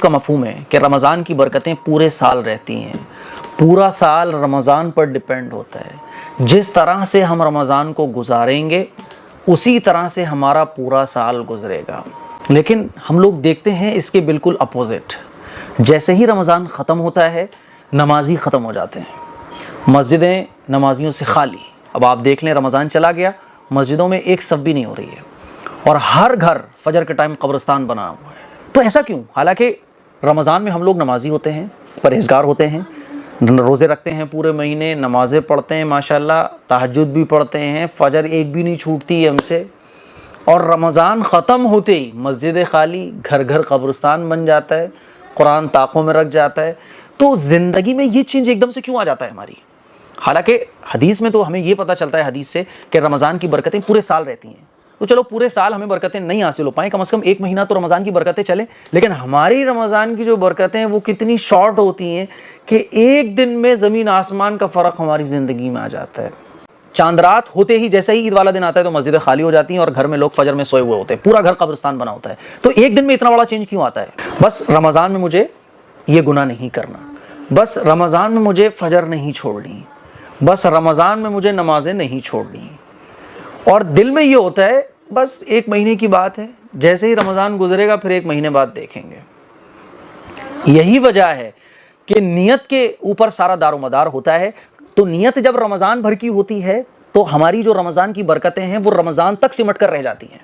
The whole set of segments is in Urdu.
کا مفہوم ہے کہ رمضان کی برکتیں پورے سال رہتی ہیں، پورا سال رمضان پر ڈیپینڈ ہوتا ہے۔ جس طرح سے ہم رمضان کو گزاریں گے اسی طرح سے ہمارا پورا سال گزرے گا۔ لیکن ہم لوگ دیکھتے ہیں اس کے بالکل اپوزٹ، جیسے ہی رمضان ختم ہوتا ہے نمازی ختم ہو جاتے ہیں، مسجدیں نمازیوں سے خالی۔ اب آپ دیکھ لیں رمضان چلا گیا، مسجدوں میں ایک صف بھی نہیں ہو رہی ہے، اور ہر گھر فجر کے ٹائم قبرستان بنا ہوا ہے۔ تو ایسا کیوں؟ حالانکہ رمضان میں ہم لوگ نمازی ہوتے ہیں، پرہیزگار ہوتے ہیں، روزے رکھتے ہیں پورے مہینے، نمازیں پڑھتے ہیں ماشاءاللہ، تہجد بھی پڑھتے ہیں، فجر ایک بھی نہیں چھوٹتی ہے ہم سے، اور رمضان ختم ہوتے ہی مسجد خالی، گھر گھر قبرستان بن جاتا ہے، قرآن طاقوں میں رکھ جاتا ہے۔ تو زندگی میں یہ چینج ایک دم سے کیوں آ جاتا ہے ہماری؟ حالانکہ حدیث میں تو ہمیں یہ پتہ چلتا ہے حدیث سے کہ رمضان کی برکتیں پورے سال رہتی ہیں۔ تو چلو پورے سال ہمیں برکتیں نہیں حاصل ہو پائیں، کم از کم ایک مہینہ تو رمضان کی برکتیں چلیں، لیکن ہماری رمضان کی جو برکتیں ہیں وہ کتنی شارٹ ہوتی ہیں کہ ایک دن میں زمین آسمان کا فرق ہماری زندگی میں آ جاتا ہے۔ چاند رات ہوتے ہی جیسے ہی عید والا دن آتا ہے تو مسجدیں خالی ہو جاتی ہیں اور گھر میں لوگ فجر میں سوئے ہوئے ہوتے ہیں، پورا گھر قبرستان بنا ہوتا ہے۔ تو ایک دن میں اتنا بڑا چینج کیوں آتا ہے؟ بس رمضان میں مجھے یہ گناہ نہیں کرنا، بس رمضان میں مجھے فجر نہیں چھوڑنی، بس رمضان میں مجھے نمازیں نہیں چھوڑنی، اور دل میں یہ ہوتا ہے بس ایک مہینے کی بات ہے، جیسے ہی رمضان گزرے گا پھر ایک مہینے بعد دیکھیں گے۔ یہی وجہ ہے کہ نیت کے اوپر سارا دار و مدار ہوتا ہے۔ تو نیت جب رمضان بھر کی ہوتی ہے تو ہماری جو رمضان کی برکتیں ہیں وہ رمضان تک سمٹ کر رہ جاتی ہیں۔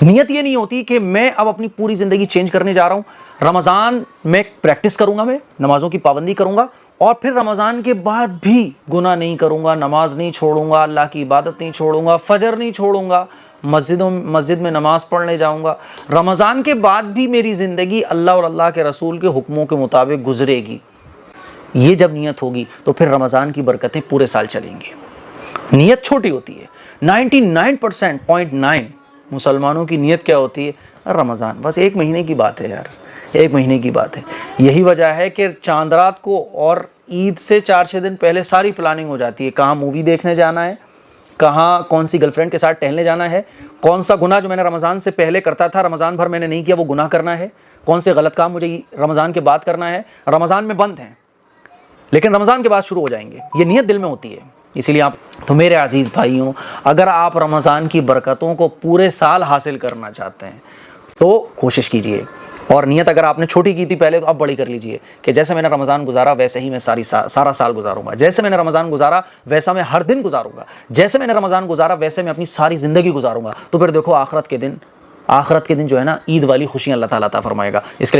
نیت یہ نہیں ہوتی کہ میں اب اپنی پوری زندگی چینج کرنے جا رہا ہوں، رمضان میں پریکٹس کروں گا، میں نمازوں کی پابندی کروں گا، اور پھر رمضان کے بعد بھی گناہ نہیں کروں گا، نماز نہیں چھوڑوں گا، اللہ کی عبادت نہیں چھوڑوں گا، فجر نہیں چھوڑوں گا، مسجد میں نماز پڑھنے جاؤں گا، رمضان کے بعد بھی میری زندگی اللہ اور اللہ کے رسول کے حکموں کے مطابق گزرے گی۔ یہ جب نیت ہوگی تو پھر رمضان کی برکتیں پورے سال چلیں گی۔ نیت چھوٹی ہوتی ہے، 99.9 مسلمانوں کی نیت کیا ہوتی ہے؟ رمضان، بس ایک مہینے کی بات ہے یار، ایک مہینے کی بات ہے۔ یہی وجہ ہے کہ چاند رات کو اور عید سے 4-6 دن پہلے ساری پلاننگ ہو جاتی ہے، کہاں مووی دیکھنے جانا ہے، کہاں کون سی گرل فرینڈ کے ساتھ ٹہلنے جانا ہے، کون سا گناہ جو میں نے رمضان سے پہلے کرتا تھا رمضان بھر میں نے نہیں کیا وہ گناہ کرنا ہے، کون سے غلط کام مجھے رمضان کے بعد کرنا ہے، رمضان میں بند ہیں لیکن رمضان کے بعد شروع ہو جائیں گے۔ یہ نیت دل میں ہوتی ہے۔ اسی لیے تو میرے عزیز بھائیوں، اگر آپ رمضان کی برکتوں کو پورے سال حاصل کرنا چاہتے ہیں تو کوشش کیجئے، اور نیت اگر آپ نے چھوٹی کی تھی پہلے تو اب بڑی کر لیجئے کہ جیسے میں نے رمضان گزارا ویسے ہی میں سارا سال گزاروں گا، جیسے میں نے رمضان گزارا ویسا میں ہر دن گزاروں گا، جیسے میں نے رمضان گزارا ویسے میں اپنی ساری زندگی گزاروں گا۔ تو پھر دیکھو آخرت کے دن جو ہے نا عید والی خوشیاں اللہ تعالیٰ عطا فرمائے گا۔ اس کے لیے